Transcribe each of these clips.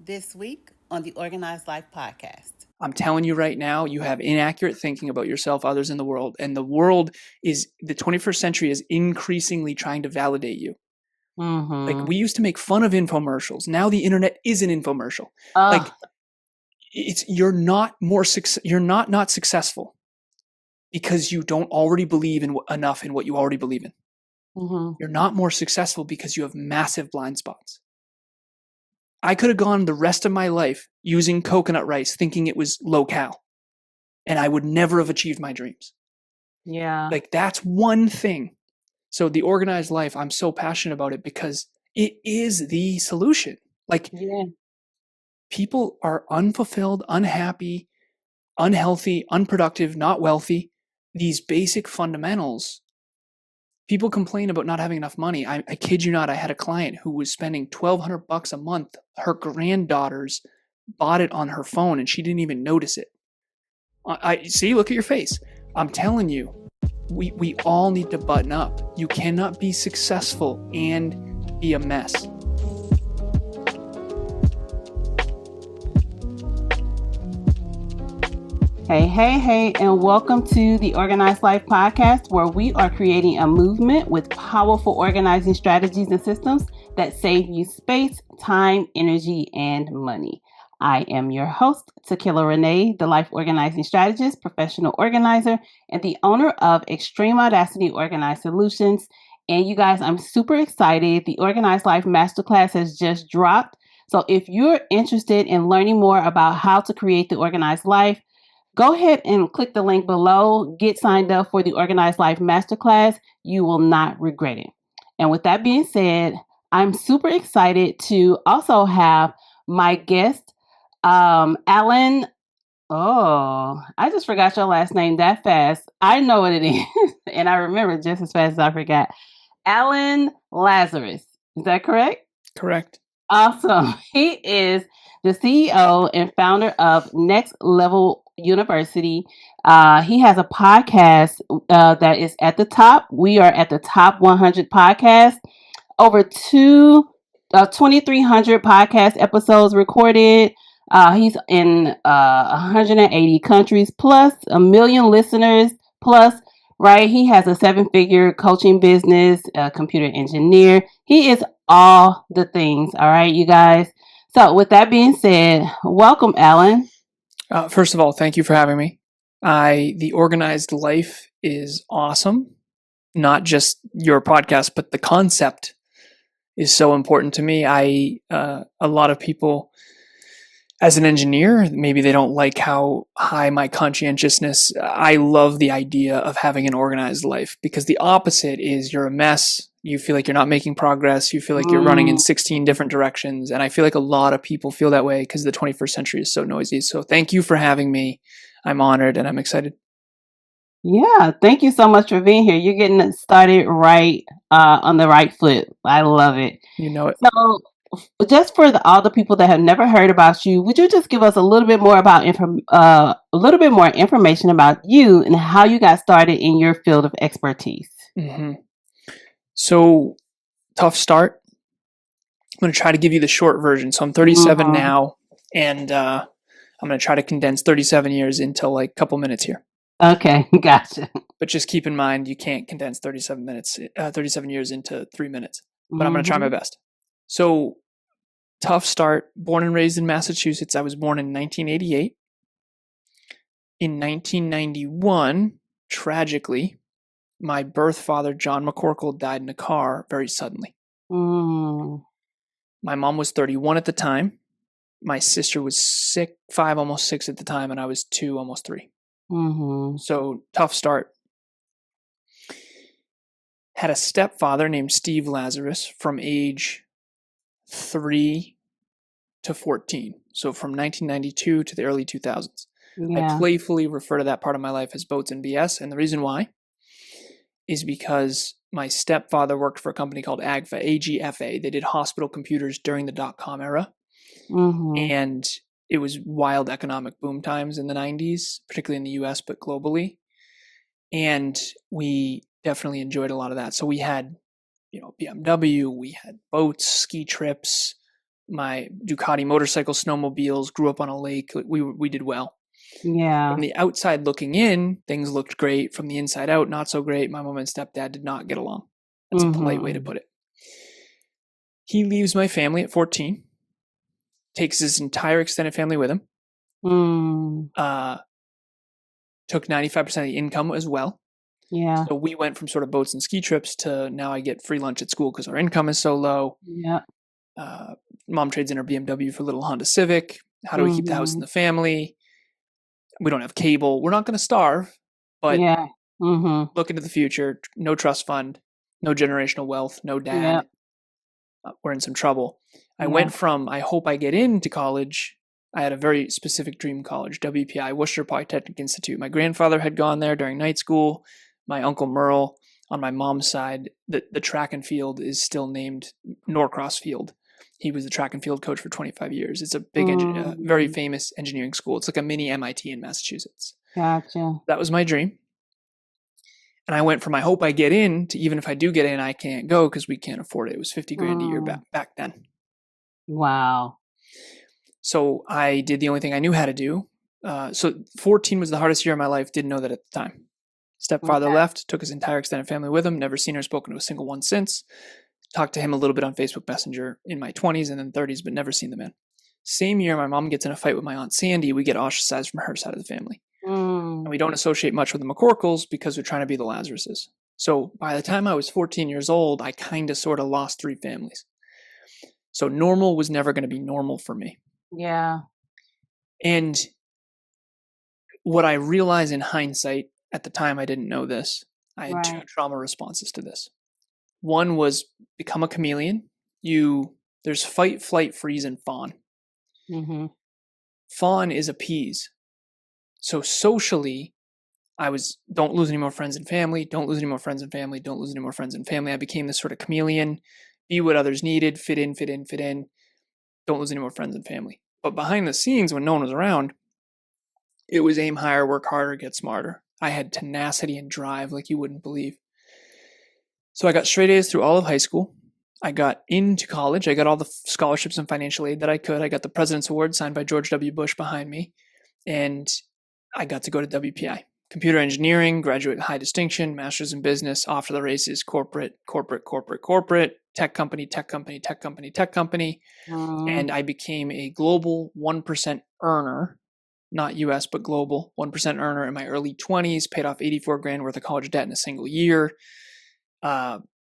This week on the Organized Life podcast. I'm telling you right now, you have inaccurate thinking about yourself, others in the world. And the 21st century is increasingly trying to validate you. Like, we used to make fun of infomercials. Now the internet is an infomercial. You're not not successful because you don't already believe enough in what you already believe in. You're not more successful because you have massive blind spots. I could have gone the rest of my life using coconut rice thinking it was low cal, and I would never have achieved my dreams. Yeah. Like, that's one thing. So the organized life, I'm so passionate about it because it is the solution. Like, people are unfulfilled, unhappy, unhealthy, unproductive, not wealthy. These basic fundamentals. People complain about not having enough money. I kid you not, I had a client who was spending $1,200 a month. Her granddaughters bought it on her phone and she didn't even notice it. I see, look at your face. I'm telling you, we all need to button up. You cannot be successful and be a mess. Hey, and welcome to the Organized Life podcast, where we are creating a movement with powerful organizing strategies and systems that save you space, time, energy, and money. I am your host, Tequila Renee, the life organizing strategist, professional organizer, and the owner of Extreme Audacity Organized Solutions. And you guys, I'm super excited. The Organized Life Masterclass has just dropped. So if you're interested in learning more about how to create the organized life, go ahead and click the link below. Get signed up for the Organized Life Masterclass. You will not regret it. And with that being said, I'm super excited to also have my guest, Alan. Oh, I just forgot your last name that fast. I know what it is, and I remember just as fast as I forgot. Alan Lazaros. Is that correct? Correct. Awesome. He is the CEO and founder of Next Level University. He has a podcast that is at the top. We are at the top 100 podcasts. Over 2,300 podcast episodes recorded. He's in 180 countries plus, 1 million listeners plus. Right, he has a 7-figure coaching business, a computer engineer. He is all the things. All right, you guys. So with that being said, welcome, Alan. First of all, thank you for having me. The Organized Life is awesome. Not just your podcast, but the concept is so important to me. A lot of people, as an engineer, maybe they don't like how high my conscientiousness. I love the idea of having an organized life, because the opposite is you're a mess. You feel like you're not making progress. You feel like you're running in 16 different directions. And I feel like a lot of people feel that way because the 21st century is so noisy. So thank you for having me. I'm honored and I'm excited. Yeah, thank you so much for being here. You're getting started right on the right foot. I love it. You know it. So just for all the people that have never heard about you, would you just give us a little bit more about information about you and how you got started in your field of expertise? Mm-hmm. So, tough start. I'm going to try to give you the short version. So I'm 37 now, and I'm going to try to condense 37 years into like a couple minutes here. Okay, gotcha. But just keep in mind, you can't condense 37 years into 3 minutes. But I'm going to try my best. So, tough start. Born and raised in Massachusetts. I was born in 1988. In 1991, tragically, my birth father, John McCorkle, died in a car very suddenly. My mom was 31 at the time. My sister was 5, almost 6 at the time, and I was 2, almost 3. So, tough start. Had a stepfather named Steve Lazaros from age 3 to 14. So from 1992 to the early 2000s. I playfully refer to that part of my life as boats and BS. And the reason why is because my stepfather worked for a company called AGFA. They did hospital computers during the dot-com era. And it was wild economic boom times in the 90s, particularly in the US, but globally. And we definitely enjoyed a lot of that. So we had, BMW, we had boats, ski trips, my Ducati motorcycle, snowmobiles, grew up on a lake. We did well. Yeah. From the outside looking in, things looked great. From the inside out, not so great. My mom and stepdad did not get along. That's a polite way to put it. He leaves my family at 14, takes his entire extended family with him. Took 95% of the income as well. Yeah. So we went from sort of boats and ski trips to now I get free lunch at school because our income is so low. Yeah. Mom trades in her BMW for a little Honda Civic. How do we keep the house in the family? We don't have cable. We're not going to starve, but look into the future. No trust fund, no generational wealth, no dad. We're in some trouble. I went from, I hope I get into college. I had a very specific dream college, WPI, Worcester Polytechnic Institute. My grandfather had gone there during night school. My uncle Merle, on my mom's side, the track and field is still named Norcross Field. He was the track and field coach for 25 years. It's a big, very famous engineering school. It's like a mini MIT in Massachusetts. Gotcha. That was my dream. And I went from I hope I get in to even if I do get in, I can't go because we can't afford it. It was 50 grand a year back then. Wow. So I did the only thing I knew how to do. So 14 was the hardest year of my life. Didn't know that at the time. Stepfather left, took his entire extended family with him. Never seen or spoken to a single one since. Talked to him a little bit on Facebook Messenger in my 20s and then 30s, but never seen the man. Same year, my mom gets in a fight with my Aunt Sandy. We get ostracized from her side of the family. And we don't associate much with the McCorkles because we're trying to be the Lazaroses. So by the time I was 14 years old, I kind of sort of lost 3 families. So normal was never going to be normal for me. Yeah. And what I realize in hindsight, at the time I didn't know this, I had 2 trauma responses to this. One was become a chameleon. There's fight, flight, freeze, and fawn. Fawn is appease. So socially, I was don't lose any more friends and family, don't lose any more friends and family, don't lose any more friends and family. I became this sort of chameleon, be what others needed, fit in, don't lose any more friends and family. But behind the scenes, when no one was around, it was aim higher, work harder, get smarter. I had tenacity and drive like you wouldn't believe. So I got straight A's through all of high school. I got into college. I got all the scholarships and financial aid that I could. I got the President's Award signed by George W. Bush behind me. And I got to go to WPI. Computer engineering, graduate high distinction, master's in business, off to the races, corporate, tech company. And I became a global 1% earner, not US, but global 1% earner in my early 20s, paid off 84 grand worth of college debt in a single year.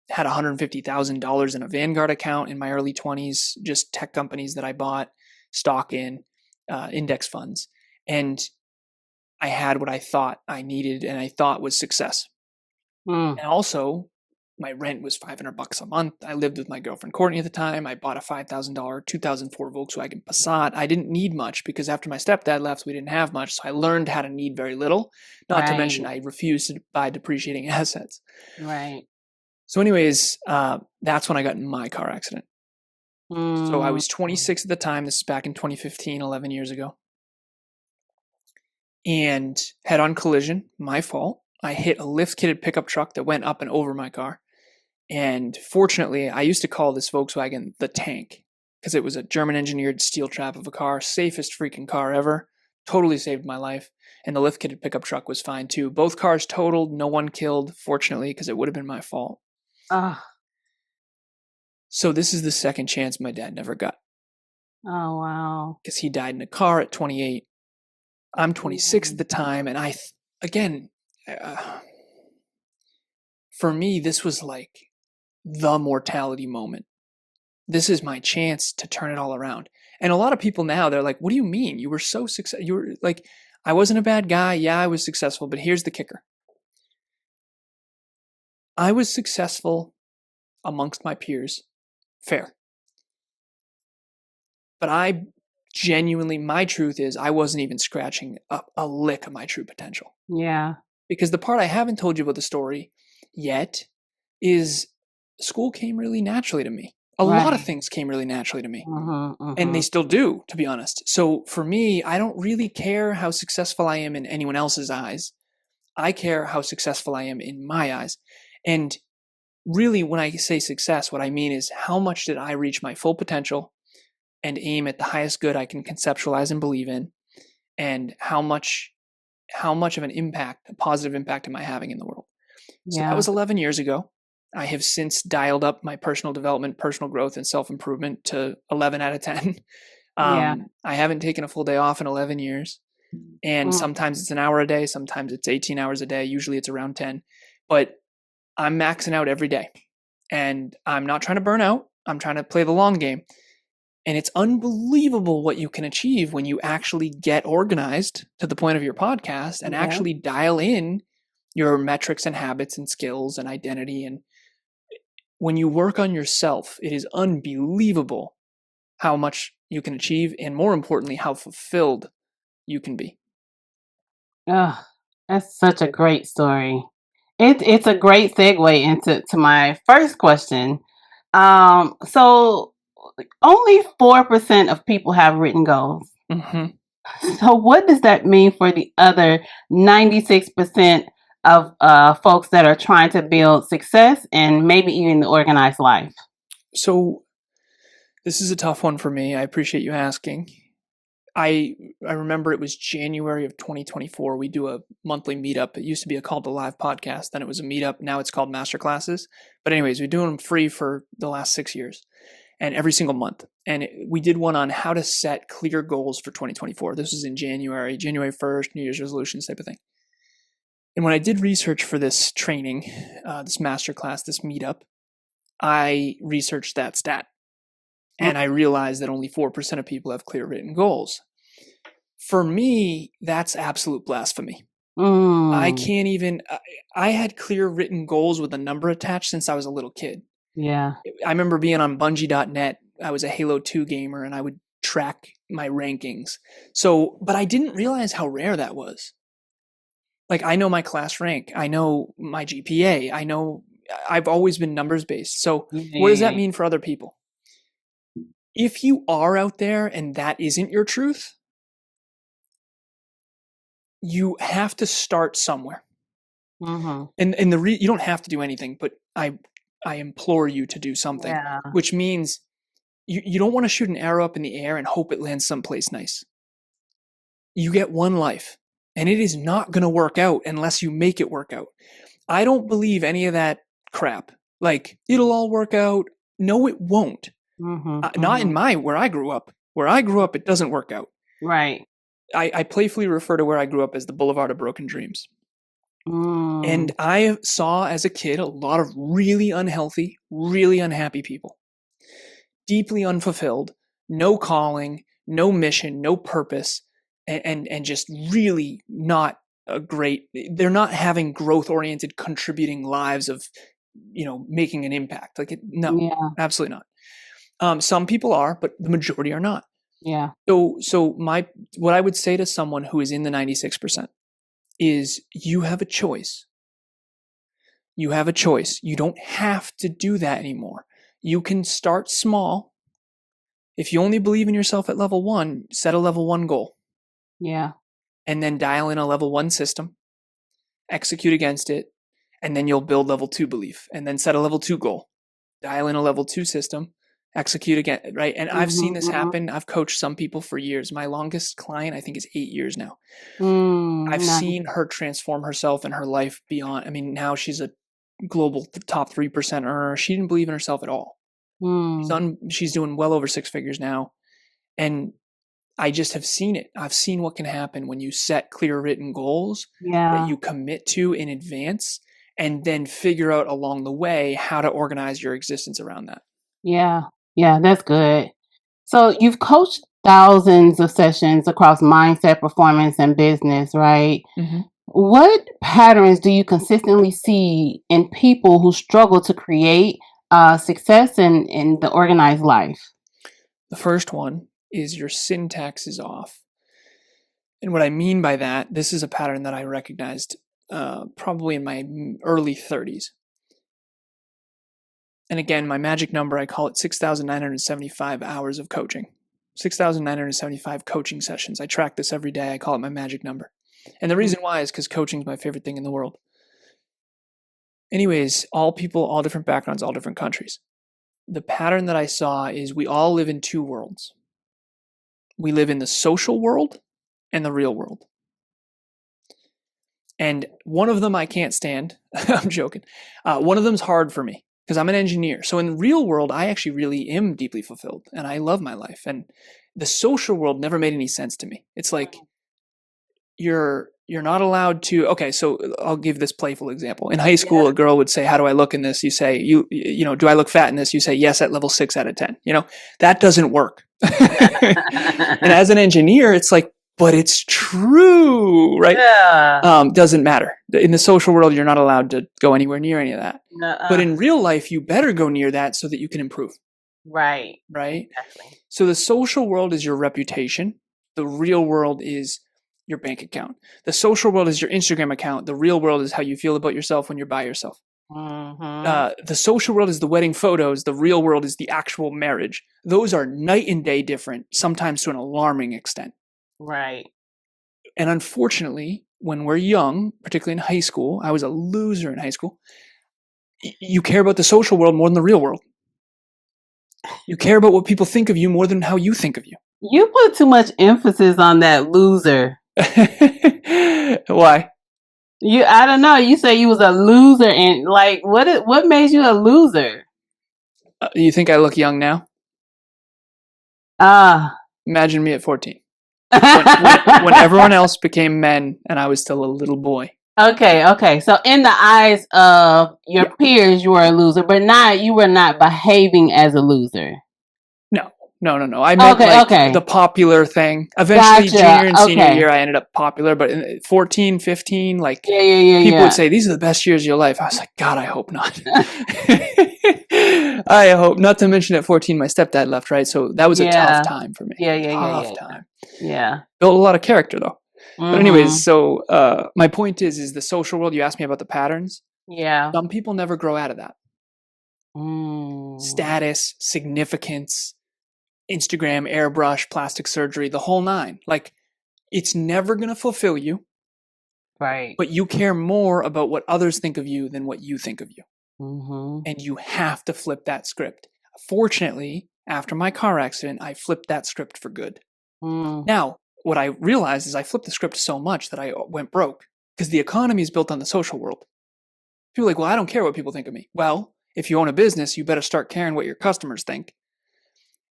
Had $150,000 in a Vanguard account in my early 20s, just tech companies that I bought stock in, index funds. And I had what I thought I needed and I thought was success. And also, my rent was $500 a month. I lived with my girlfriend Courtney at the time. I bought a $5,000 2004 Volkswagen Passat. I didn't need much because after my stepdad left, we didn't have much. So I learned how to need very little. Not to mention, I refused to buy depreciating assets. Right. So anyways, that's when I got in my car accident. So I was 26 at the time. This is back in 2015, 11 years ago. And head-on collision, my fault. I hit a lift-kitted pickup truck that went up and over my car. And fortunately, I used to call this Volkswagen the Tank because it was a German-engineered steel trap of a car, safest freaking car ever. Totally saved my life. And the lift-kitted pickup truck was fine too. Both cars totaled, no one killed, fortunately, because it would have been my fault. So this is the second chance my dad never got. Oh, wow. Because he died in a car at 28. I'm 26 at the time. And for me, this was like the mortality moment. This is my chance to turn it all around. And a lot of people now, they're like, what do you mean? You were so successful. You were like, I wasn't a bad guy. Yeah, I was successful. But here's the kicker. I was successful amongst my peers. Fair. But my truth is I wasn't even scratching a lick of my true potential. Yeah. Because the part I haven't told you about the story yet is school came really naturally to me. A lot of things came really naturally to me. And they still do, to be honest. So for me, I don't really care how successful I am in anyone else's eyes. I care how successful I am in my eyes. And really, when I say success, what I mean is how much did I reach my full potential? and aim at the highest good I can conceptualize and believe in, and how much of an impact, a positive impact, am I having in the world? So that was 11 years ago. I have since dialed up my personal development, personal growth, and self-improvement to 11 out of 10. I haven't taken a full day off in 11 years. And sometimes it's an hour a day, sometimes it's 18 hours a day. Usually it's around 10. But I'm maxing out every day. And I'm not trying to burn out. I'm trying to play the long game. And it's unbelievable what you can achieve when you actually get organized, to the point of your podcast, and actually dial in your metrics and habits and skills and identity. And when you work on yourself, it is unbelievable how much you can achieve, and more importantly, how fulfilled you can be. Oh, that's such a great story. It's a great segue into my first question. So only 4% of people have written goals. So what does that mean for the other 96% of folks that are trying to build success and maybe even the organized life? So this is a tough one for me. I appreciate you asking. I remember it was January of 2024. We do a monthly meetup. It used to be called the live podcast. Then it was a meetup. Now it's called masterclasses. But anyways, we're doing them free for the last 6 years, and every single month. And we did one on how to set clear goals for 2024. This was in January 1st, New Year's resolutions type of thing. And when I did research for this training, this masterclass, this meetup, I researched that stat. And I realized that only 4% of people have clear written goals. For me, that's absolute blasphemy. I can't even, I had clear written goals with a number attached since I was a little kid. Yeah. I remember being on Bungie.net. I was a Halo 2 gamer, and I would track my rankings. So, but I didn't realize how rare that was. Like, I know my class rank. I know my GPA. I know I've always been numbers based. So what does that mean for other people? If you are out there and that isn't your truth, you have to start somewhere. And you don't have to do anything, but I implore you to do something, which means you don't want to shoot an arrow up in the air and hope it lands someplace nice. You get one life, and it is not going to work out unless you make it work out. I don't believe any of that crap. Like, it'll all work out. No, it won't. Not in where I grew up. Where I grew up, it doesn't work out. Right. I playfully refer to where I grew up as the Boulevard of Broken Dreams. And I saw as a kid a lot of really unhealthy, really unhappy people. Deeply unfulfilled, no calling, no mission, no purpose, and just really not they're not having growth-oriented, contributing lives of, making an impact. Absolutely not. Some people are, but the majority are not. Yeah. So what I would say to someone who is in the 96% is, you have a choice. You have a choice. You don't have to do that anymore. You can start small. If you only believe in yourself at level 1, set a level 1 goal. Yeah. And then dial in a level 1 system, execute against it, and then you'll build level 2 belief, and then set a level 2 goal, dial in a level 2 system, execute again, right? And I've seen this happen. I've coached some people for years. My longest client, I think, is 8 years now. I've seen her transform herself and her life beyond. I mean, now she's a global top 3% earner. She didn't believe in herself at all. She's doing well over 6 figures now. And I just have seen it. I've seen what can happen when you set clear written goals that you commit to in advance, and then figure out along the way how to organize your existence around that. Yeah. Yeah, that's good. So you've coached thousands of sessions across mindset, performance, and business, right? What patterns do you consistently see in people who struggle to create success in the organized life? The first one is your syntax is off. And what I mean by that, this is a pattern that I recognized probably in my early 30s. And again, my magic number, I call it 6,975 hours of coaching. 6,975 coaching sessions. I track this every day. I call it my magic number. And the reason why is because coaching is my favorite thing in the world. Anyways, all people, all different backgrounds, all different countries. The pattern that I saw is we all live in 2 worlds. We live in the social world and the real world. And one of them I can't stand. I'm joking. One of them's hard for me because I'm an engineer. So in the real world, I actually really am deeply fulfilled and I love my life. And the social world never made any sense to me. It's like you're not allowed to. Okay, so I'll give this playful example. In high school, a girl would say, "How do I look in this?" You say, "You know, do I look fat in this?" You say, "Yes," at level 6 out of 10. You know, that doesn't work. And as an engineer, it's like, but it's true, right? Yeah. Doesn't matter. In the social world, you're not allowed to go anywhere near any of that. Nuh-uh. But in real life, you better go near that so that you can improve. Right. Right? Exactly. So the social world is your reputation. The real world is your bank account. The social world is your Instagram account. The real world is how you feel about yourself when you're by yourself. The social world is the wedding photos. The real world is the actual marriage. Those are night and day different, sometimes to an alarming extent. Right. And unfortunately, when we're young, particularly in high school, I was a loser in high school. You care about the social world more than the real world. You care about what people think of you more than how you think of you. You put too much emphasis on that loser. Why? I don't know. You say you was a loser, and like, what made you a loser? You think I look young now? Imagine me at 14. When everyone else became men and I was still a little boy. Okay. So in the eyes of your peers, you were a loser, but you were not behaving as a loser. No. I meant the popular thing. Eventually, junior and senior year, I ended up popular. But in 14, 15, people would say, these are the best years of your life. I was like, God, I hope not. I hope not. To mention at 14, my stepdad left, right? So that was a tough time for me. Tough time. Yeah. Built a lot of character, though. But anyways, so my point is the social world, you asked me about the patterns. Yeah. Some people never grow out of that. Status, significance, Instagram, airbrush, plastic surgery, the whole nine. Like, it's never going to fulfill you. Right. But you care more about what others think of you than what you think of you. Mm-hmm. And you have to flip that script. Fortunately, after my car accident, I flipped that script for good. Now, what I realized is I flipped the script so much that I went broke because the economy is built on the social world. People are like, well, I don't care what people think of me. Well, if you own a business, you better start caring what your customers think,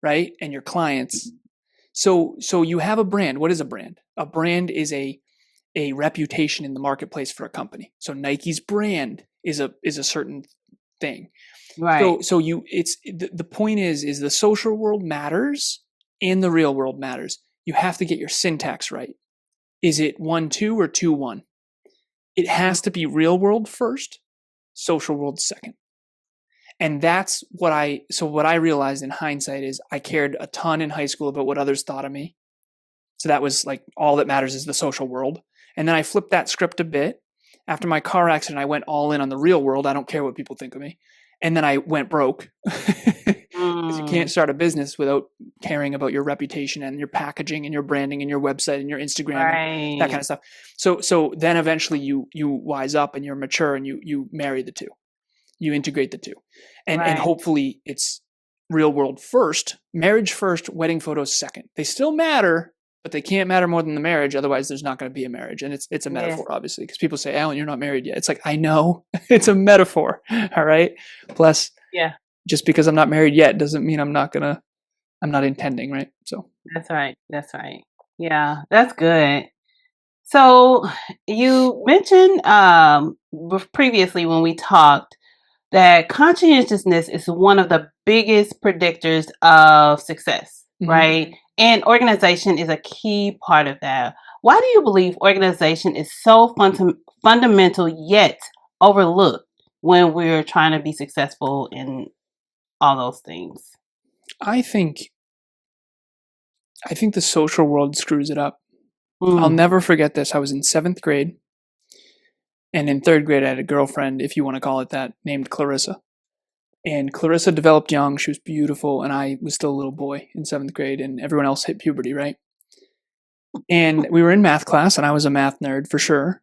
right? And your clients. So you have a brand. What is a brand? A brand is a reputation in the marketplace for a company. So Nike's brand is a certain thing. Right. So the point is the social world matters and the real world matters. You have to get your syntax right. Is it 1-2 or 2-1? It has to be real world first, social world second. And that's what I realized in hindsight is I cared a ton in high school about what others thought of me. So that was like, all that matters is the social world. And then I flipped that script a bit. After my car accident, I went all in on the real world. I don't care what people think of me. And then I went broke because you can't start a business without caring about your reputation and your packaging and your branding and your website and your Instagram and that kind of stuff. So then eventually you wise up and you're mature and you marry the two. You integrate the two. And hopefully it's real world first, marriage first, wedding photos second. They still matter, but they can't matter more than the marriage. Otherwise, there's not going to be a marriage. And it's a metaphor, obviously, because people say, Alan, you're not married yet. It's like, I know it's a metaphor. All right. Plus, just because I'm not married yet doesn't mean I'm not intending. Right. So that's right. Yeah, that's good. So you mentioned previously when we talked that conscientiousness is one of the biggest predictors of success, right? And organization is a key part of that. Why do you believe organization is so fundamental yet overlooked when we're trying to be successful in all those things? I think the social world screws it up. I'll never forget this. I was in 7th grade. And in 3rd grade, I had a girlfriend, if you want to call it that, named Clarissa. And Clarissa developed young. She was beautiful. And I was still a little boy in 7th grade. And everyone else hit puberty, right? And we were in math class. And I was a math nerd for sure,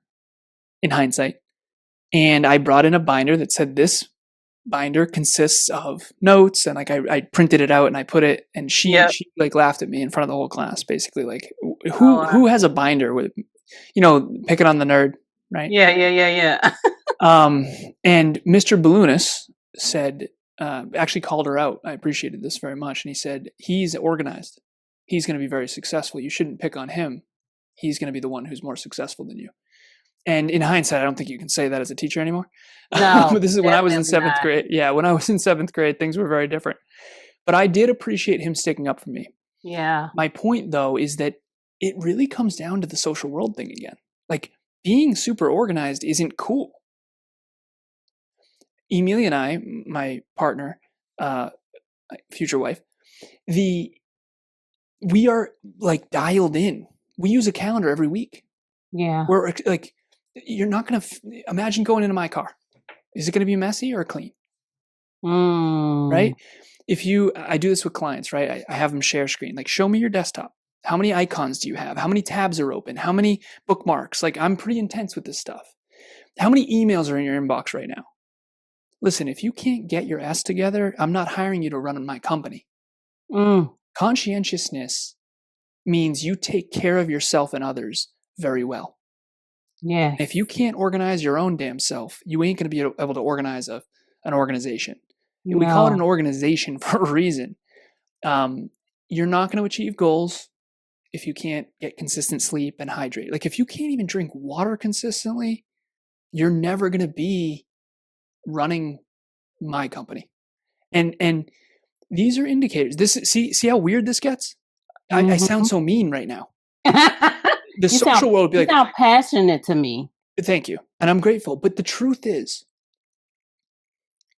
in hindsight. And I brought in a binder that said, this binder consists of notes, and like I printed it out and I put it, and she like laughed at me in front of the whole class, basically like, who has a binder with, picking on the nerd, right? Yeah. And Mr. Balloonus said, actually called her out. I appreciated this very much. And he said, he's organized. He's going to be very successful. You shouldn't pick on him. He's going to be the one who's more successful than you. And in hindsight, I don't think you can say that as a teacher anymore. No, but this is when I was in seventh grade. Yeah, when I was in seventh grade, things were very different. But I did appreciate him sticking up for me. Yeah. My point, though, is that it really comes down to the social world thing again. Like, being super organized isn't cool. Emilia and I, my partner, future wife, we are like dialed in. We use a calendar every week. Yeah. We're like, you're not going to imagine going into my car. Is it going to be messy or clean? Right? I do this with clients, right? I have them share screen. Like, show me your desktop. How many icons do you have? How many tabs are open? How many bookmarks? Like, I'm pretty intense with this stuff. How many emails are in your inbox right now? Listen, if you can't get your S together, I'm not hiring you to run my company. Conscientiousness means you take care of yourself and others very well. Yeah. If you can't organize your own damn self, you ain't going to be able to organize an organization. No. We call it an organization for a reason. You're not going to achieve goals if you can't get consistent sleep and hydrate. Like, if you can't even drink water consistently, you're never going to be running my company. And these are indicators. See how weird this gets? I sound so mean right now. The social world would be like, you sound passionate to me. Thank you. And I'm grateful. But the truth is,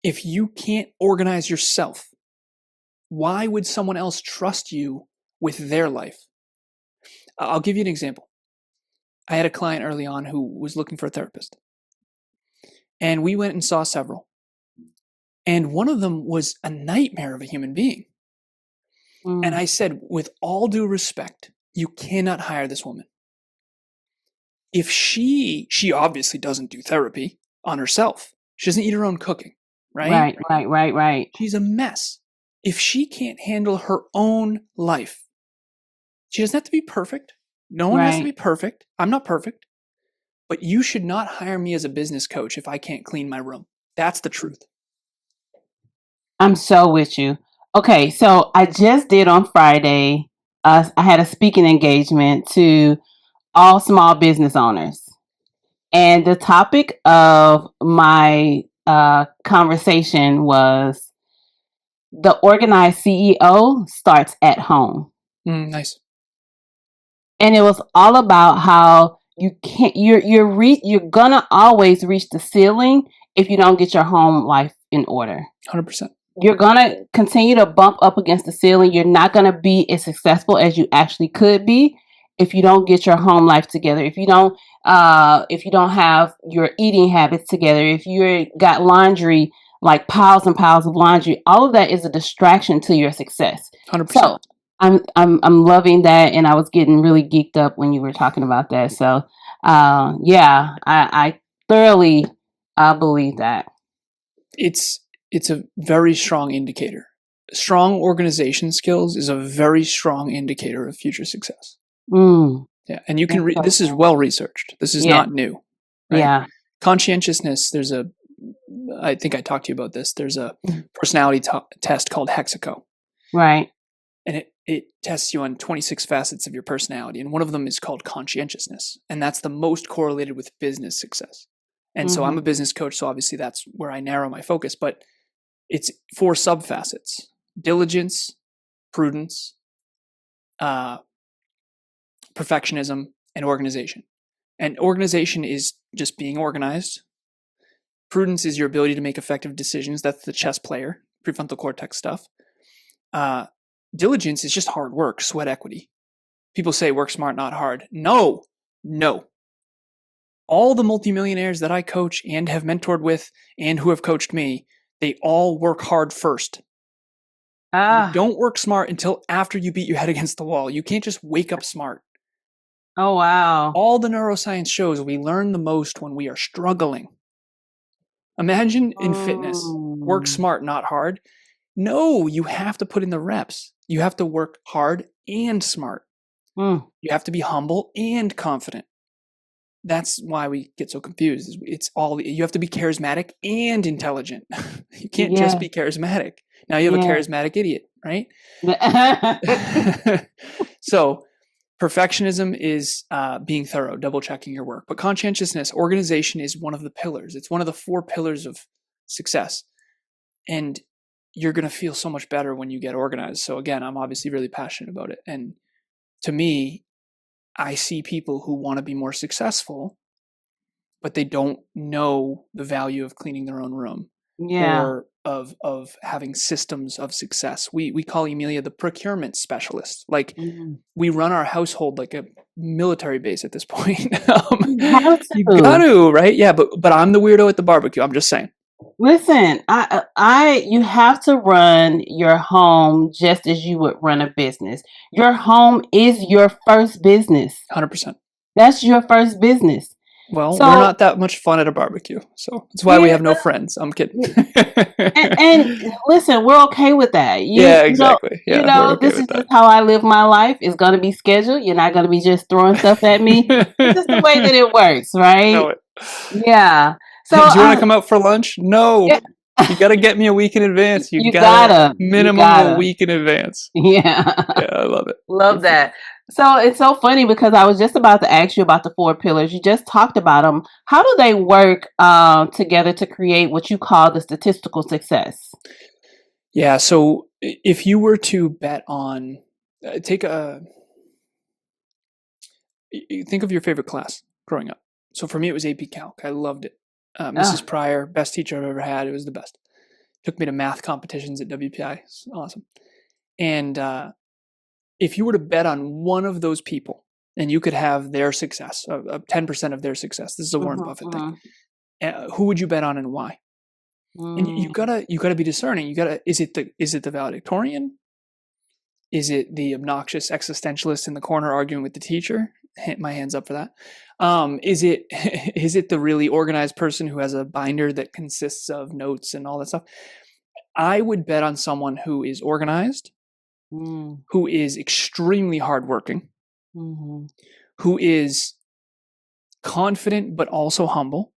if you can't organize yourself, why would someone else trust you with their life? I'll give you an example. I had a client early on who was looking for a therapist. And we went and saw several. And one of them was a nightmare of a human being. And I said, with all due respect, you cannot hire this woman. If she obviously doesn't do therapy on herself. She doesn't eat her own cooking, right? Right. She's a mess. If she can't handle her own life, she doesn't have to be perfect. No one has to be perfect. I'm not perfect. But you should not hire me as a business coach if I can't clean my room. That's the truth. I'm so with you. Okay, so I just did on Friday, I had a speaking engagement to all small business owners. And the topic of my conversation was the organized CEO starts at home. Nice. And it was all about how you're gonna always reach the ceiling if you don't get your home life in order. 100%. You're gonna continue to bump up against the ceiling. You're not gonna be as successful as you actually could be if you don't get your home life together. If you don't have your eating habits together. If you got laundry, like piles and piles of laundry, all of that is a distraction to your success. 100%. So I'm loving that, and I was getting really geeked up when you were talking about that. So I thoroughly believe that. It's a very strong indicator. Strong organization skills is a very strong indicator of future success. Yeah, and you can this is well researched. This is not new. Right? Yeah. Conscientiousness, I think I talked to you about this. There's a personality test called Hexaco. Right. And it tests you on 26 facets of your personality. And one of them is called conscientiousness. And that's the most correlated with business success. And so I'm a business coach, so obviously that's where I narrow my focus. But it's 4 subfacets: diligence, prudence, perfectionism, and organization. And organization is just being organized. Prudence is your ability to make effective decisions. That's the chess player, prefrontal cortex stuff. Diligence is just hard work, sweat equity. People say work smart, not hard. No. All the multimillionaires that I coach and have mentored with and who have coached me, they all work hard first. You don't work smart until after you beat your head against the wall. You can't just wake up smart. Oh, wow. All the neuroscience shows we learn the most when we are struggling. Imagine in fitness, work smart, not hard. No, you have to put in the reps. You have to work hard and smart. You have to be humble and confident. That's why we get so confused. It's all, you have to be charismatic and intelligent. You can't just be charismatic. Now you have a charismatic idiot, right? So perfectionism is being thorough, double checking your work. But conscientiousness, organization is one of the pillars. It's one of the 4 pillars of success. And you're going to feel so much better when you get organized. So again, I'm obviously really passionate about it. And to me, I see people who want to be more successful, but they don't know the value of cleaning their own room or of having systems of success. We call Emilia the procurement specialist. Like we run our household like a military base at this point. You got to, right? Yeah, but I'm the weirdo at the barbecue. I'm just saying. Listen, you have to run your home just as you would run a business. Your home is your first business. 100%. That's your first business. Well, we're not that much fun at a barbecue, so that's why we have no friends. I'm kidding. and listen, we're okay with that. Exactly. This is just how I live my life. It's going to be scheduled. You're not going to be just throwing stuff at me. It's just the way that it works, right? Know it. Yeah. So, do you want to come out for lunch? No. Yeah. You got to get me a week in advance. You gotta minimum a week in advance. Yeah. Yeah, I love it. Love that. So it's so funny because I was just about to ask you about the 4 pillars. You just talked about them. How do they work together to create what you call the statistical success? Yeah. So if you were to bet on, think of your favorite class growing up. So for me, it was AP Calc. I loved it. Mrs. Pryor, best teacher I've ever had. It was the best. Took me to math competitions at WPI. It's awesome. And if you were to bet on one of those people and you could have their success, 10% of their success, this is a Warren Buffett thing. Who would you bet on and why? And you gotta be discerning. Is it the valedictorian? Is it the obnoxious existentialist in the corner arguing with the teacher? Hit my hands up for that. Is it the really organized person who has a binder that consists of notes and all that stuff? I would bet on someone who is organized, who is extremely hardworking, who is confident but also humble,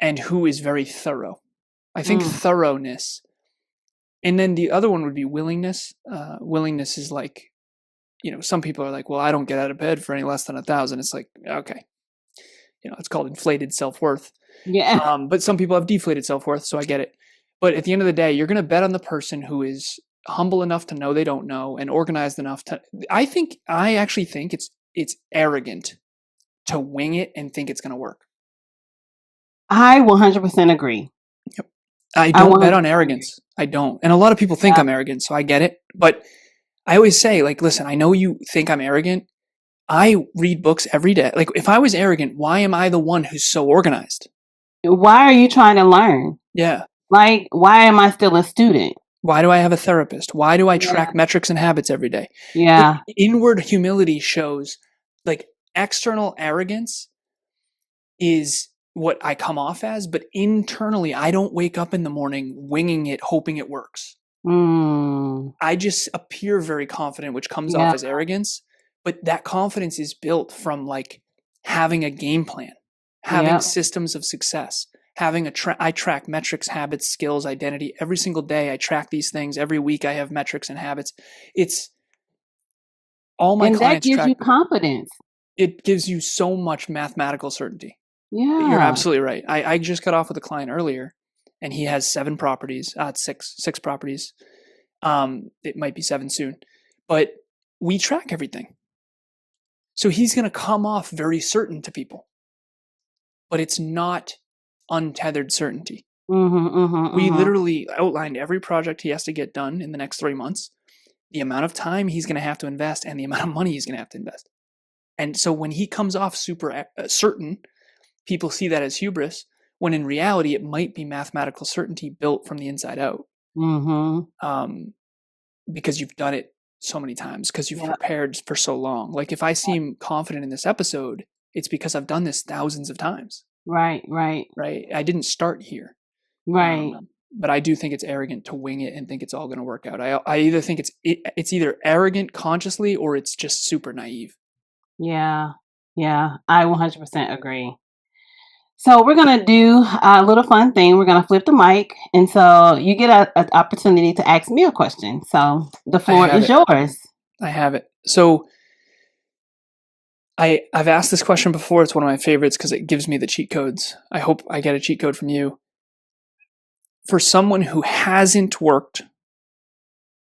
and who is very thorough. I think thoroughness. And then the other one would be willingness. Willingness is like, some people are like, well, I don't get out of bed for any less than 1,000. It's like, okay, it's called inflated self-worth. Yeah. But some people have deflated self-worth, so I get it. But at the end of the day, you're going to bet on the person who is humble enough to know they don't know and organized enough to. I actually think it's arrogant to wing it and think it's going to work. I 100% agree. Yep. I don't bet on arrogance. I don't. And a lot of people think I'm arrogant, so I get it. But I always say, like, listen, I know you think I'm arrogant. I read books every day. Like, if I was arrogant, why am I the one who's so organized? Why are you trying to learn? Yeah. Like, why am I still a student? Why do I have a therapist? Why do I track metrics and habits every day? Yeah. Inward humility shows, like, external arrogance is what I come off as, but internally, I don't wake up in the morning winging it, hoping it works. I just appear very confident, which comes off as arrogance. But that confidence is built from like having a game plan, having systems of success, having I track metrics, habits, skills, identity every single day. I track these things every week. I have metrics and habits. It's all my clients. And that gives you confidence. It gives you so much mathematical certainty. Yeah, you're absolutely right. I just got off with a client earlier, and he has 7 properties. Six properties. It might be 7 soon, but we track everything. So he's going to come off very certain to people, but it's not untethered certainty. We literally outlined every project he has to get done in the next 3 months, the amount of time he's going to have to invest, and the amount of money he's going to have to invest. And so when he comes off super certain, people see that as hubris, when in reality, it might be mathematical certainty built from the inside out. Because you've done it so many times, because you've prepared for so long. Like if I seem confident in this episode, it's because I've done this thousands of times. Right. I didn't start here. Right. But I do think it's arrogant to wing it and think it's all going to work out. I either think it's either arrogant consciously or it's just super naive. Yeah. Yeah. I 100% agree. So we're going to do a little fun thing. We're going to flip the mic. And so you get an opportunity to ask me a question. So the floor is yours. I have it. So I've asked this question before. It's one of my favorites because it gives me the cheat codes. I hope I get a cheat code from you. For someone who hasn't worked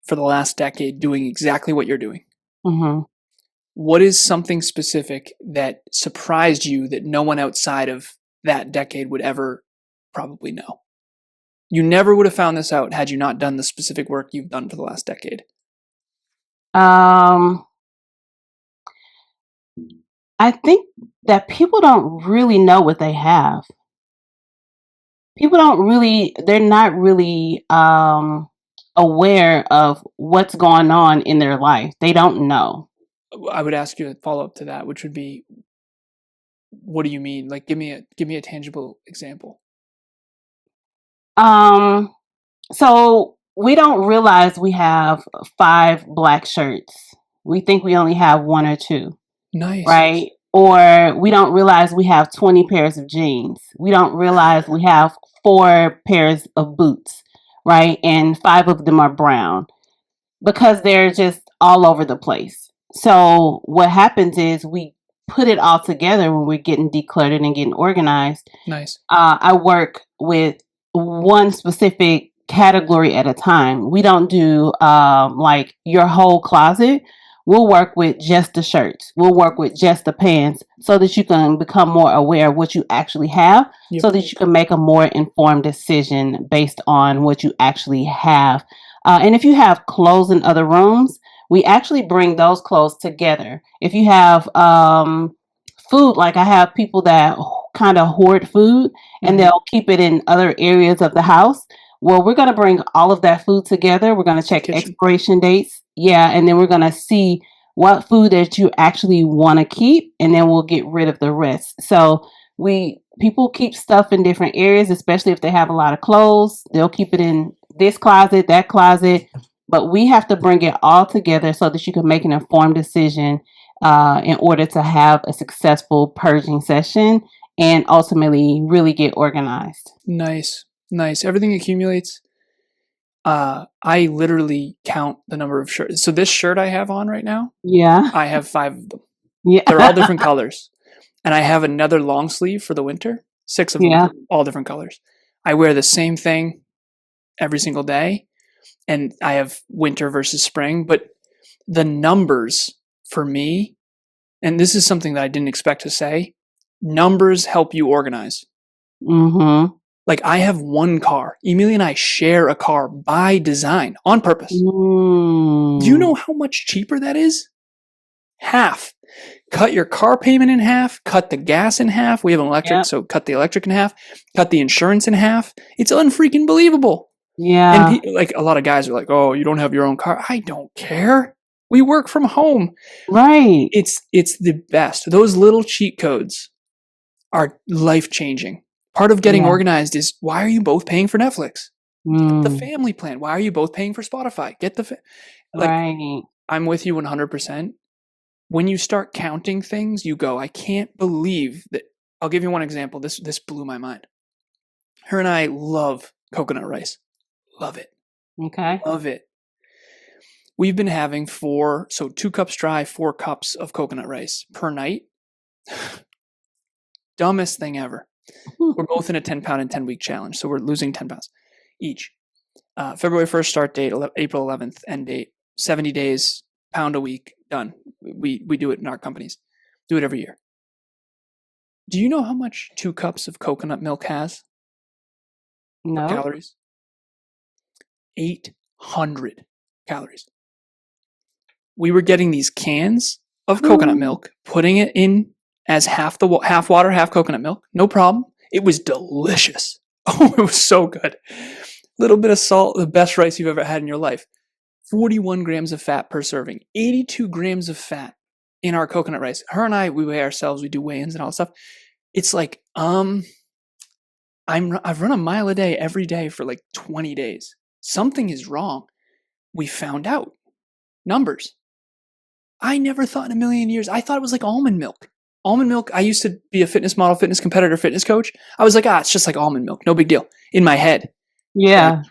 for the last decade doing exactly what you're doing, what is something specific that surprised you that no one outside of that decade would ever probably know? You never would have found this out had you not done the specific work you've done for the last decade. I think that people don't really know what they have. People they're not really aware of what's going on in their life. They don't know. I would ask you a follow-up to that, which would be, what do you mean? Like, give me a tangible example. So we don't realize we have 5 black shirts. We think we only have 1 or 2. Nice. Right? Or we don't realize we have 20 pairs of jeans. We don't realize we have 4 pairs of boots, right? And 5 of them are brown because they're just all over the place. So what happens is we put it all together when we're getting decluttered and getting organized. Nice. I work with one specific category at a time. We don't do like your whole closet. We'll work with just the shirts. We'll work with just the pants so that you can become more aware of what you actually have, so that you can make a more informed decision based on what you actually have. And if you have clothes in other rooms, we actually bring those clothes together. If you have food, like I have people that kind of hoard food and they'll keep it in other areas of the house. Well, we're going to bring all of that food together. We're going to check expiration dates. Yeah. And then we're going to see what food that you actually want to keep. And then we'll get rid of the rest. So people keep stuff in different areas, especially if they have a lot of clothes. They'll keep it in this closet, that closet. But we have to bring it all together so that you can make an informed decision in order to have a successful purging session and ultimately really get organized. Nice. Everything accumulates. I literally count the number of shirts. So this shirt I have on right now, I have 5 of them. Yeah. They're all different colors. And I have another long sleeve for the winter, 6 of them, all different colors. I wear the same thing every single day. And I have winter versus spring. But the numbers for me, and this is something that I didn't expect to say, numbers help you organize. Like, I have 1 car. Emilia and I share a car by design, on purpose. Do you know how much cheaper that is? Half. Cut your car payment in half. Cut the gas in half. We have an electric, so cut the electric in half. Cut the insurance in half. It's unfreaking believable. Yeah. And like, a lot of guys are like, oh, you don't have your own car. I don't care. We work from home. Right. It's the best. Those little cheat codes are life-changing. Part of getting organized is, why are you both paying for Netflix? Get the family plan. Why are you both paying for Spotify? Get the right. I'm with you 100%. When you start counting things, you go, I can't believe that. I'll give you one example. This blew my mind. Her and I love coconut rice. Love it. Okay. Love it. We've been having 2 cups dry, 4 cups of coconut rice per night. Dumbest thing ever. We're both in a 10-pound and 10-week challenge, so we're losing 10 pounds each. February 1st start date, April 11th end date, 70 days, pound a week, done. We do it in our companies. Do it every year. Do you know how much 2 cups of coconut milk has? No. Calories? 800 calories. We were getting these cans of coconut milk, putting it in as half water, half coconut milk. No problem. It was delicious. Oh, it was so good. Little bit of salt, the best rice you've ever had in your life. 41 grams of fat per serving. 82 grams of fat in our coconut rice. Her and I, we weigh ourselves. We do weigh-ins and all that stuff. It's like, I've run a mile a day every day for like 20 days. Something is wrong. We found out. Numbers. I never thought in a million years. I thought it was like almond milk. Almond milk, I used to be a fitness model, fitness competitor, fitness coach. I was like, it's just like almond milk. No big deal. In my head. Yeah.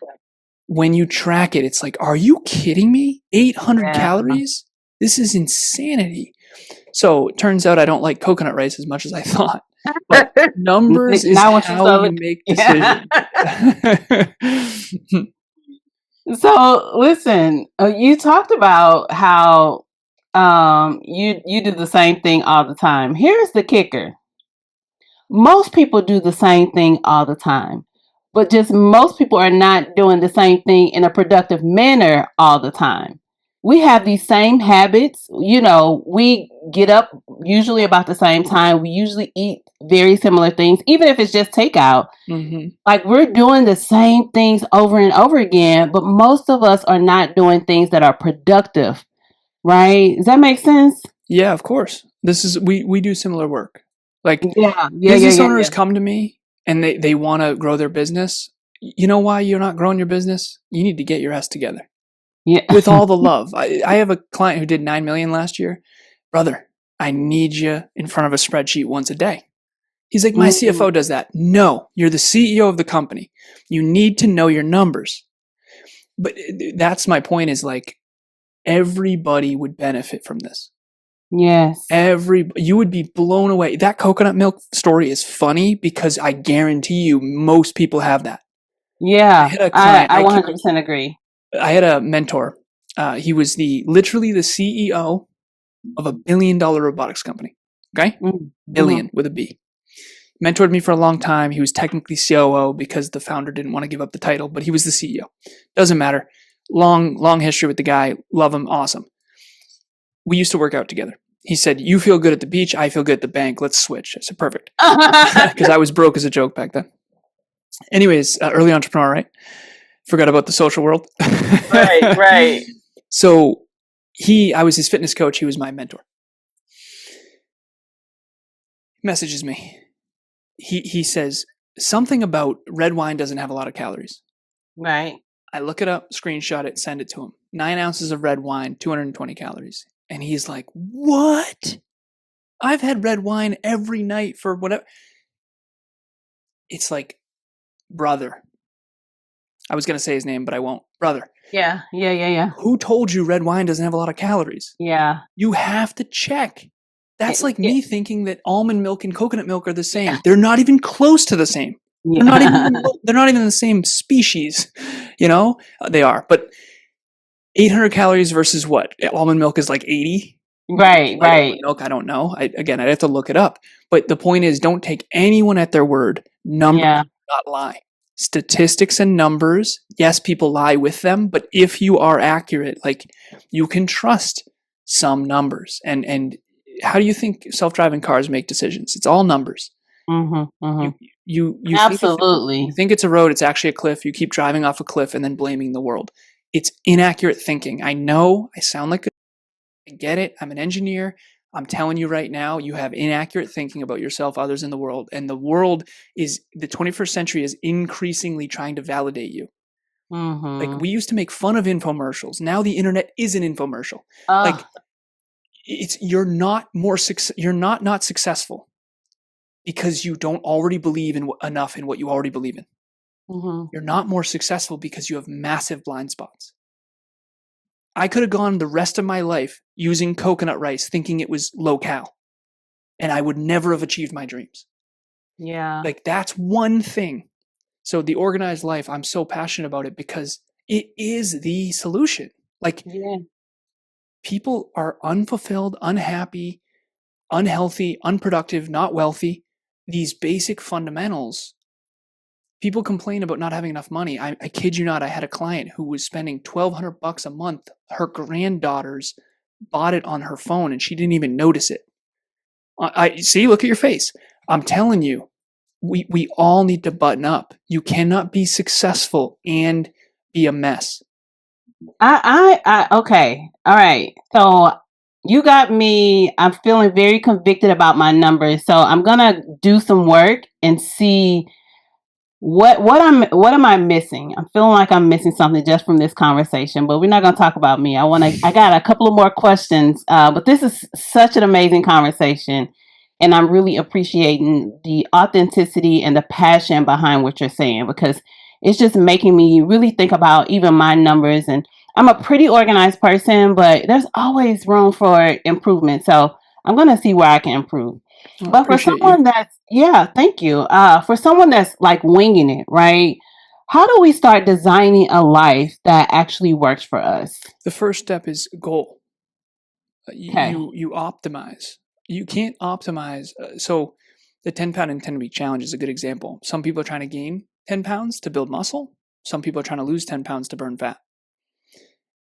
When you track it, it's like, are you kidding me? 800 calories? This is insanity. So it turns out I don't like coconut rice as much as I thought. But numbers is how you make decisions. So listen, you talked about how you do the same thing all the time. Here's the kicker. Most people do the same thing all the time, but just most people are not doing the same thing in a productive manner all the time. We have these same habits. You know, we get up usually about the same time. We usually eat very similar things, even if it's just takeout. Mm-hmm. Like we're doing the same things over and over again, but most of us are not doing things that are productive, right? Does that make sense? Yeah, of course. This is we do similar work. Like business owners come to me and they want to grow their business. You know why you're not growing your business? You need to get your ass together. Yeah. With all the love. I have a client who did 9 million last year. Brother, I need you in front of a spreadsheet once a day. He's like, my CFO does that. No, you're the CEO of the company. You need to know your numbers. But that's my point, is like, everybody would benefit from this. Yes. You would be blown away. That coconut milk story is funny because I guarantee you most people have that. Yeah, I 100% agree. I had a mentor. He was literally the CEO of $1 billion robotics company. Okay? Billion with a B. Mentored me for a long time. He was technically COO because the founder didn't want to give up the title, but he was the CEO. Doesn't matter. Long history with the guy. Love him. Awesome. We used to work out together. He said, you feel good at the beach. I feel good at the bank. Let's switch. I said, perfect. Because I was broke as a joke back then. Anyways, early entrepreneur, right? Forgot about the social world. Right. So I was his fitness coach. He was my mentor. Messages me. He says something about red wine doesn't have a lot of calories. Right. I look it up, screenshot it, send it to him. 9 ounces of red wine, 220 calories. And he's like, what? I've had red wine every night for whatever. It's like, brother. I was going to say his name, but I won't. Brother. Yeah. Who told you red wine doesn't have a lot of calories? Yeah. You have to check. That's like me thinking that almond milk and coconut milk are the same. Yeah. They're not even close to the same. Yeah. They're not even the same species. You know, they are. But 800 calories versus what? Almond milk is like 80. Right. Milk, I don't know. I'd have to look it up. But the point is, don't take anyone at their word. Numbers do not lie. Statistics and numbers, yes, people lie with them, but if you are accurate, like, you can trust some numbers. And how do you think self-driving cars make decisions? It's all numbers. You absolutely think it's a road, it's actually a cliff. You keep driving off a cliff and then blaming the world. It's inaccurate thinking. I know I sound like I get it. I'm an engineer. I'm telling you right now, you have inaccurate thinking about yourself, others in the world. And the 21st century is increasingly trying to validate you. Like, we used to make fun of infomercials. Now the internet is an infomercial. Like, you're not not successful because you don't already believe enough in what you already believe in. You're not more successful because you have massive blind spots. I could have gone the rest of my life using coconut rice thinking it was low cal, and I would never have achieved my dreams. Yeah. Like, that's one thing. So the organized life, I'm so passionate about it because it is the solution. Like, people are unfulfilled, unhappy, unhealthy, unproductive, not wealthy. These basic fundamentals. People complain about not having enough money. I kid you not. I had a client who was spending $1,200 a month. Her granddaughters bought it on her phone and she didn't even notice it. See, look at your face. I'm telling you, we all need to button up. You cannot be successful and be a mess. Okay. All right. So you got me. I'm feeling very convicted about my numbers. So I'm going to do some work and see what am I missing? I'm feeling like I'm missing something just from this conversation, but we're not going to talk about me. I got a couple of more questions, but this is such an amazing conversation, and I'm really appreciating the authenticity and the passion behind what you're saying, because it's just making me really think about even my numbers. And I'm a pretty organized person, but there's always room for improvement. So I'm going to see where I can improve. But for someone that's, thank you. For someone that's like winging it, right? How do we start designing a life that actually works for us? The first step is goal. You optimize. You can't optimize. So the 10-pound and 10-week challenge is a good example. Some people are trying to gain 10 pounds to build muscle. Some people are trying to lose 10 pounds to burn fat.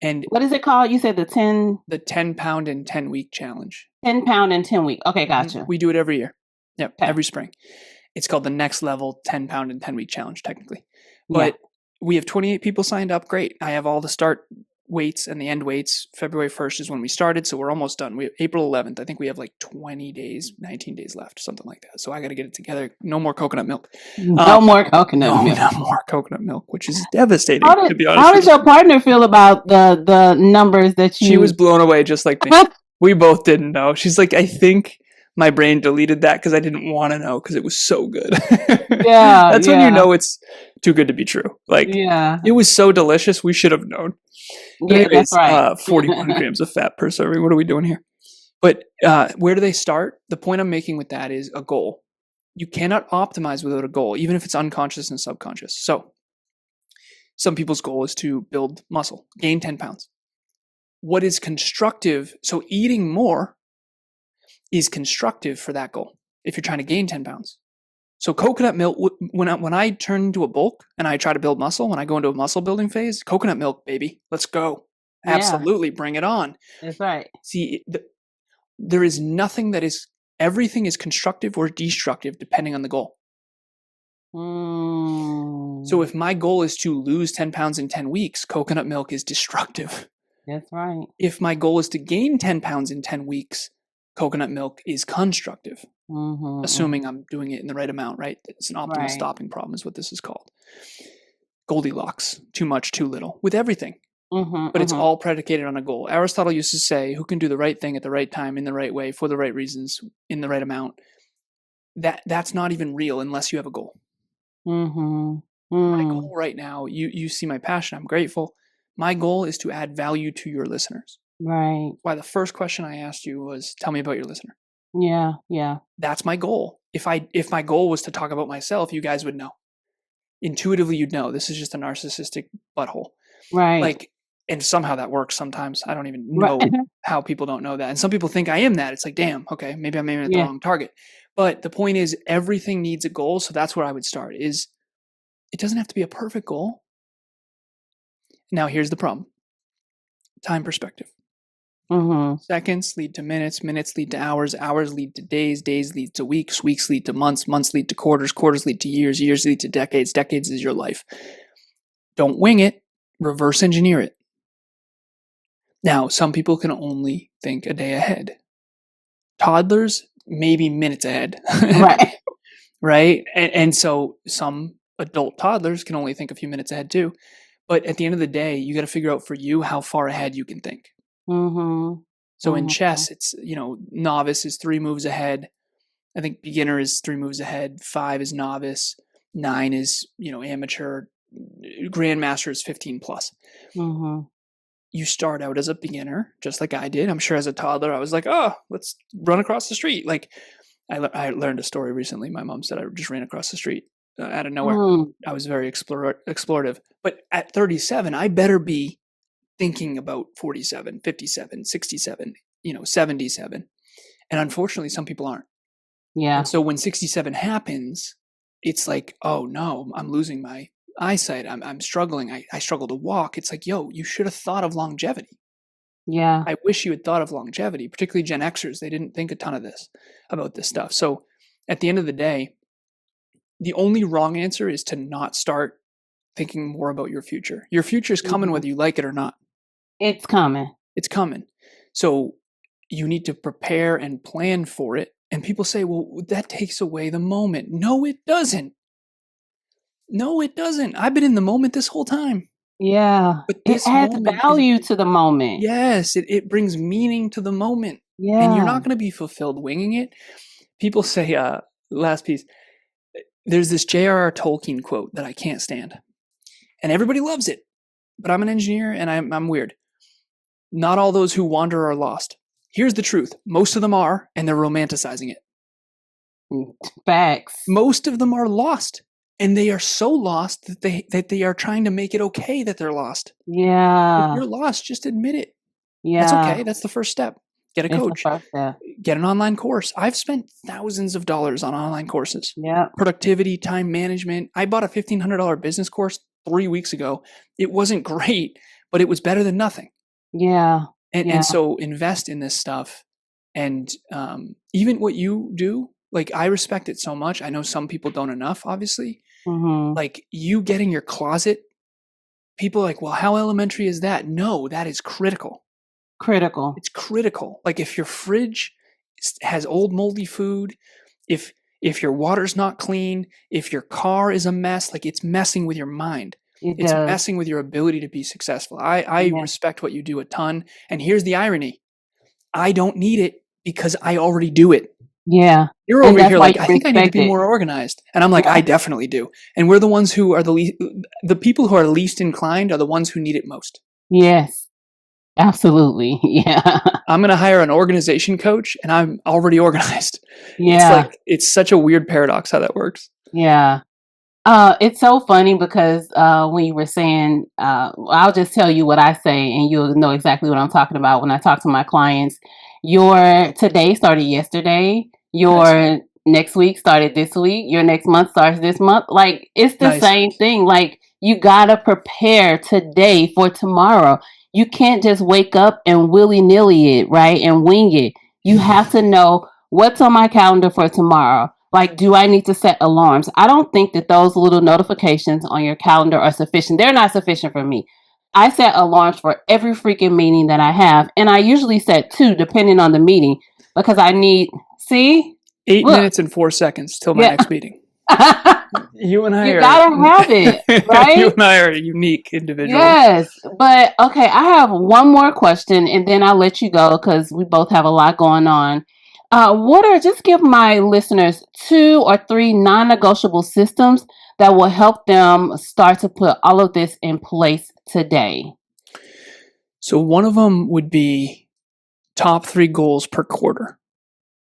And what is it called? You said the 10-pound and 10-week challenge. 10-pound and 10-week. Okay, gotcha. We do it every year. Yep, every spring. It's called the next level 10-pound and 10-week challenge, technically. But we have 28 people signed up. Great. I have all the start weights and the end weights. February 1st is when we started, so we're almost done. We have April 11th. I think we have like 20 days, 19 days left, something like that. So I got to get it together. No more coconut milk. No more coconut milk. No more coconut milk, which is devastating, to be honest. How did your partner feel about the numbers that you... She was blown away just like me. We both didn't know. She's like, I think my brain deleted that because I didn't want to know because it was so good. That's when you know it's too good to be true. Like, it was so delicious. We should have known. But anyways, that's right. 41 grams of fat per serving. What are we doing here? But where do they start? The point I'm making with that is a goal. You cannot optimize without a goal, even if it's unconscious and subconscious. So some people's goal is to build muscle, gain 10 pounds. What is constructive? So eating more is constructive for that goal if you're trying to gain 10 pounds. So coconut milk, when I turn into a bulk and I try to build muscle, when I go into a muscle building phase, coconut milk, baby, let's go. Absolutely, bring it on. That's right. See, there is nothing that is, everything is constructive or destructive depending on the goal. So if my goal is to lose 10 pounds in 10 weeks, coconut milk is destructive. That's right. If my goal is to gain 10 pounds in 10 weeks, coconut milk is constructive, assuming I'm doing it in the right amount, right? It's an optimal stopping problem is what this is called. Goldilocks, too much, too little, with everything. But it's all predicated on a goal. Aristotle used to say, who can do the right thing at the right time, in the right way, for the right reasons, in the right amount. That's not even real unless you have a goal. My goal right now, you see my passion, I'm grateful. My goal is to add value to your listeners. Right. Why the first question I asked you was, tell me about your listener. Yeah. That's my goal. If my goal was to talk about myself, you guys would know. Intuitively, you'd know. This is just a narcissistic butthole. Right. Like, and somehow that works sometimes. I don't even know how people don't know that. And some people think I am that. It's like, damn, okay, maybe I'm aiming at the wrong target. But the point is, everything needs a goal. So that's where I would start. Is it doesn't have to be a perfect goal. Now, here's the problem. Time perspective. Seconds lead to minutes, minutes lead to hours, hours lead to days, days lead to weeks, weeks lead to months, months lead to quarters, quarters lead to years, years lead to decades, decades is your life. Don't wing it, reverse engineer it. Now, some people can only think a day ahead. Toddlers, maybe minutes ahead. Right. Right? And so some adult toddlers can only think a few minutes ahead too. But at the end of the day, you got to figure out for you how far ahead you can think. So in chess, it's, novice is 3 moves ahead. I think beginner is 3 moves ahead. 5 is novice. 9 is, amateur. Grandmaster is 15 plus. You start out as a beginner, just like I did. I'm sure as a toddler, I was like, oh, let's run across the street. Like I learned a story recently. My mom said I just ran across the street out of nowhere. I was very explorative. But at 37, I better be thinking about 47, 57, 67, 77. And unfortunately, some people aren't. Yeah. And so when 67 happens, it's like, oh no, I'm losing my eyesight. I'm struggling. I struggle to walk. It's like, yo, you should have thought of longevity. Yeah. I wish you had thought of longevity, particularly Gen Xers. They didn't think a ton of about this stuff. So at the end of the day, the only wrong answer is to not start thinking more about your future. Your future is coming whether you like it or not. It's coming. It's coming. So you need to prepare and plan for it. And people say, well, that takes away the moment. No, it doesn't. No, it doesn't. I've been in the moment this whole time. Yeah. But It this adds moment value to the moment. yes, it brings meaning to the moment. Yeah. And you're not going to be fulfilled winging it. People say, last piece, there's this J.R.R. Tolkien quote that I can't stand. And everybody loves it. But I'm an engineer and I'm weird. Not all those who wander are lost. Here's the truth. Most of them are, and they're romanticizing it. Facts. Most of them are lost. And they are so lost that they are trying to make it okay that they're lost. Yeah. If you're lost, just admit it. Yeah. That's okay. That's the first step. Get a coach. It's the first step. Get an online course. I've spent thousands of dollars on online courses. Yeah. Productivity, time management. I bought a $1,500 business course 3 weeks ago. It wasn't great, but it was better than nothing. Yeah. And so invest in this stuff. And even what you do, like I respect it so much. I know some people don't enough, obviously. Mm-hmm. Like you getting your closet, people are like, well, how elementary is that? No, that is critical. Critical. It's critical. Like if your fridge has old moldy food, if your water's not clean, if your car is a mess, like it's messing with your mind. It's messing with your ability to be successful. I respect what you do a ton. And here's the irony. I don't need it because I already do it. Yeah. You're over here like, I think I need to be more organized. And I'm like, I definitely do. And we're the ones who are the people who are least inclined are the ones who need it most. Yes. Absolutely. Yeah. I'm going to hire an organization coach and I'm already organized. Yeah. It's like, it's such a weird paradox how that works. Yeah. It's so funny because when you were saying, I'll just tell you what I say and you'll know exactly what I'm talking about when I talk to my clients. Your today started yesterday. Your next week started this week. Your next month starts this month. Like, it's the same thing. Like, you got to prepare today for tomorrow. You can't just wake up and willy-nilly it, right? And wing it. You have to know what's on my calendar for tomorrow. Like, do I need to set alarms? I don't think that those little notifications on your calendar are sufficient. They're not sufficient for me. I set alarms for every freaking meeting that I have. And I usually set 2 depending on the meeting because I need, 8 minutes and 4 seconds till my next meeting. You and I you gotta have it, right? You and I are unique individuals. Yes, but okay, I have one more question and then I'll let you go because we both have a lot going on. Just give my listeners 2 or 3 non-negotiable systems that will help them start to put all of this in place today. So one of them would be top 3 goals per quarter.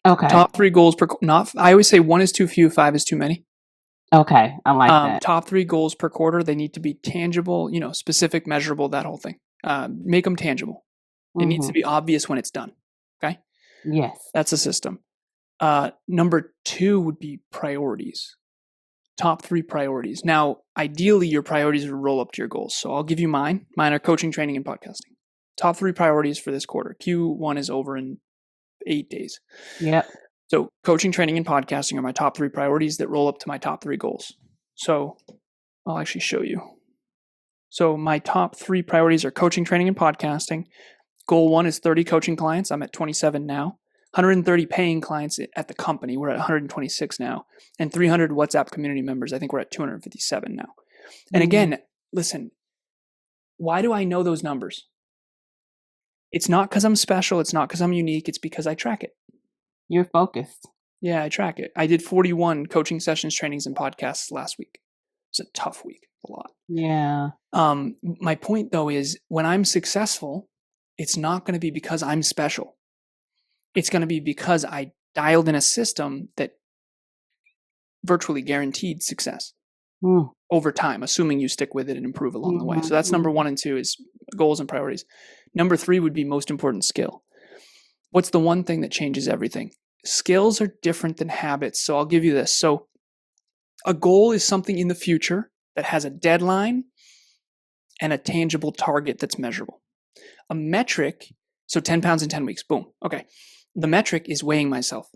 Okay. Top 3 goals per, I always say 1 is too few, 5 is too many. Okay. I like that. Top 3 goals per quarter. They need to be tangible, specific, measurable, that whole thing. Make them tangible. It needs to be obvious when it's done. Okay. Yes. That's a system. Number 2 would be priorities. Top 3 priorities. Now, ideally, your priorities would roll up to your goals. So I'll give you mine. Mine are coaching, training, and podcasting. Top 3 priorities for this quarter. Q1 is over in 8 days. Yep. So coaching, training, and podcasting are my top 3 priorities that roll up to my top 3 goals. So I'll actually show you. So my top 3 priorities are coaching, training, and podcasting. Goal 1 is 30 coaching clients. I'm at 27 now. 130 paying clients at the company. We're at 126 now. And 300 WhatsApp community members. I think we're at 257 now. And again, listen, why do I know those numbers? It's not because I'm special. It's not because I'm unique. It's because I track it. You're focused. Yeah, I track it. I did 41 coaching sessions, trainings, and podcasts last week. It's a tough week. A lot. Yeah. My point, though, is when I'm successful, it's not going to be because I'm special. It's going to be because I dialed in a system that virtually guaranteed success over time, assuming you stick with it and improve along the way. So that's number 1 and 2 is goals and priorities. Number 3 would be most important skill. What's the one thing that changes everything? Skills are different than habits. So I'll give you this. So a goal is something in the future that has a deadline and a tangible target that's measurable. A metric, so 10 pounds in 10 weeks, boom. Okay. The metric is weighing myself.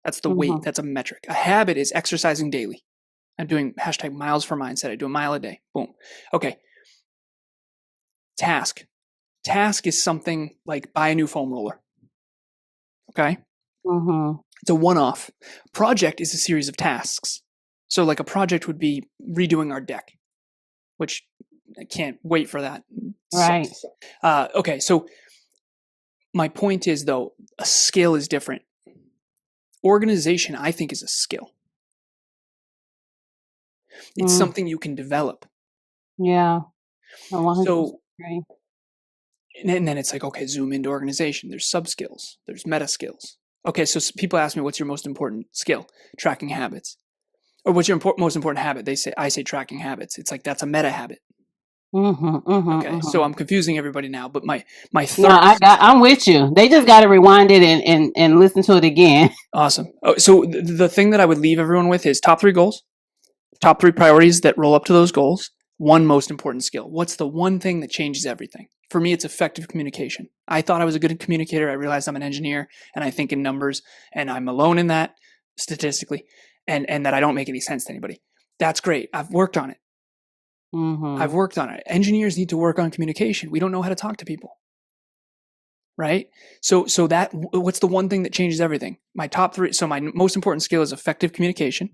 That's the weight. That's a metric. A habit is exercising daily. I'm doing #miles for mindset. I do a mile a day. Boom. Okay. Task. Task is something like buy a new foam roller. Okay. It's a one-off. Project is a series of tasks. So like a project would be redoing our deck, which I can't wait for that. Right. Okay. So my point is, though, a skill is different. Organization, I think, is a skill. It's something you can develop. Yeah. So, and then it's like, okay, zoom into organization. There's sub skills. There's meta skills. Okay, so people ask me, what's your most important skill? Tracking habits. Or what's your most important habit? I say tracking habits. It's like, that's a meta habit. Okay, so I'm confusing everybody now, but my third. No, I'm with you. They just got to rewind it and listen to it again. Awesome. Oh, so the thing that I would leave everyone with is top 3 goals, top 3 priorities that roll up to those goals, one most important skill. What's the one thing that changes everything? For me, it's effective communication. I thought I was a good communicator. I realized I'm an engineer and I think in numbers, and I'm alone in that statistically, and that I don't make any sense to anybody. That's great. I've worked on it. I've worked on it. Engineers need to work on communication. We don't know how to talk to people. Right? So that, what's the one thing that changes everything? My top 3. So my most important skill is effective communication,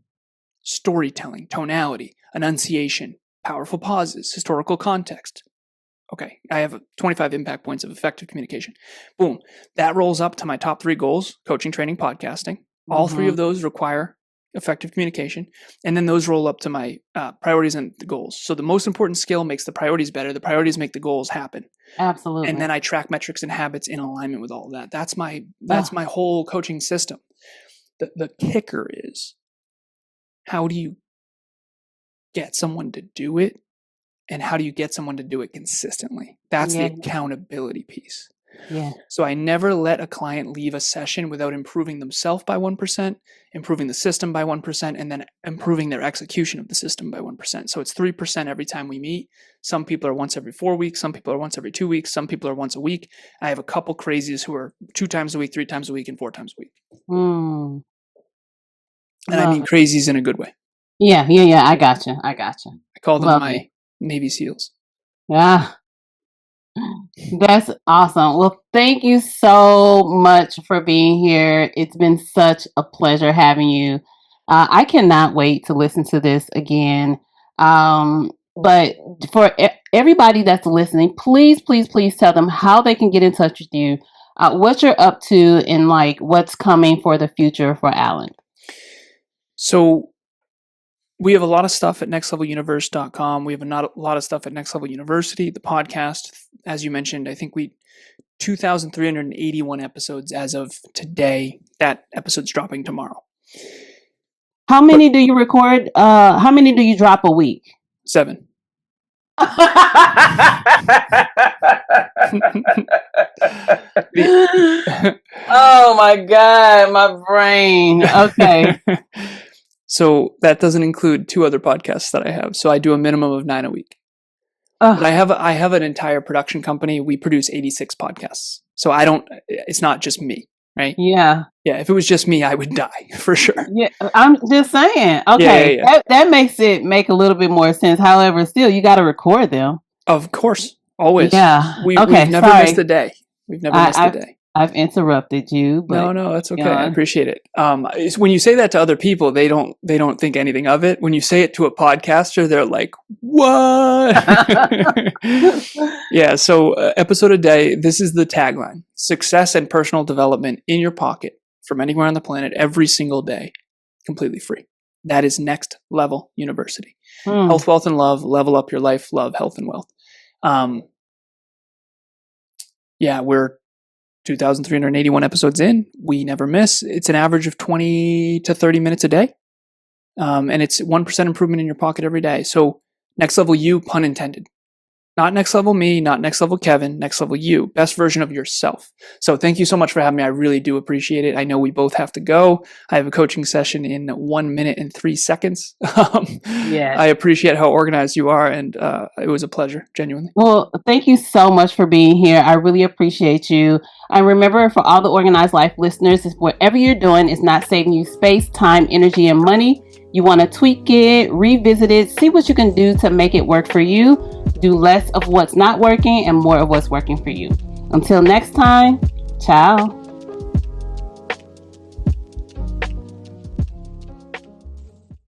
storytelling, tonality, enunciation, powerful pauses, historical context. Okay. I have 25 impact points of effective communication. Boom. That rolls up to my top 3 goals: coaching, training, podcasting. All 3 of those require effective communication. And then those roll up to my priorities and the goals. So the most important skill makes the priorities better. The priorities make the goals happen. Absolutely. And then I track metrics and habits in alignment with all of that. That's my whole coaching system. The kicker is, how do you get someone to do it? And how do you get someone to do it consistently? That's the accountability piece. Yeah. So I never let a client leave a session without improving themselves by 1%, improving the system by 1%, and then improving their execution of the system by 1%. So it's 3% every time we meet. Some people are once every 4 weeks. Some people are once every 2 weeks. Some people are once a week. I have a couple crazies who are 2 times a week, 3 times a week, and 4 times a week. And I mean crazies in a good way. Yeah. I gotcha. I call them my Navy SEALs. Yeah. That's awesome. Well, thank you so much for being here. It's been such a pleasure having you. I cannot wait to listen to this again. But for everybody that's listening, please tell them how they can get in touch with you, what you're up to, and like what's coming for the future for Alan. So we have a lot of stuff at nextleveluniverse.com. We have a lot of stuff at Next Level University, the podcast. As you mentioned, I think 2,381 episodes as of today. That episode's dropping tomorrow. How many do you record? How many do you drop a week? 7. Oh my God, my brain. Okay. So that doesn't include 2 other podcasts that I have. So I do a minimum of 9 a week. But I have an entire production company. We produce 86 podcasts. So it's not just me, right? Yeah. Yeah. If it was just me, I would die for sure. Yeah. I'm just saying. Okay. Yeah. That makes it make a little bit more sense. However, still, you got to record them. Of course. Always. Yeah. We've never missed a day. We've never missed a day. I've interrupted you. But, no, that's okay. I appreciate it. When you say that to other people, they don't think anything of it. When you say it to a podcaster, they're like, "What?" Yeah. So episode a day. This is the tagline: success and personal development in your pocket from anywhere on the planet every single day, completely free. That is Next Level University. Health, wealth, and love. Level up your life. Love, health, and wealth. Yeah, we're 2,381 episodes in. We never miss. It's an average of 20 to 30 minutes a day. And it's 1% improvement in your pocket every day. So next level you, pun intended. Not next level me, not next level Kevin, next level you. Best version of yourself. So thank you so much for having me. I really do appreciate it. I know we both have to go. I have a coaching session in 1 minute and 3 seconds. I appreciate how organized you are, and it was a pleasure, genuinely. Well, thank you so much for being here. I really appreciate you. And remember, for all the Organized Life listeners, whatever you're doing is not saving you space, time, energy, and money. You want to tweak it, revisit it, see what you can do to make it work for you. Do less of what's not working and more of what's working for you. Until next time, ciao.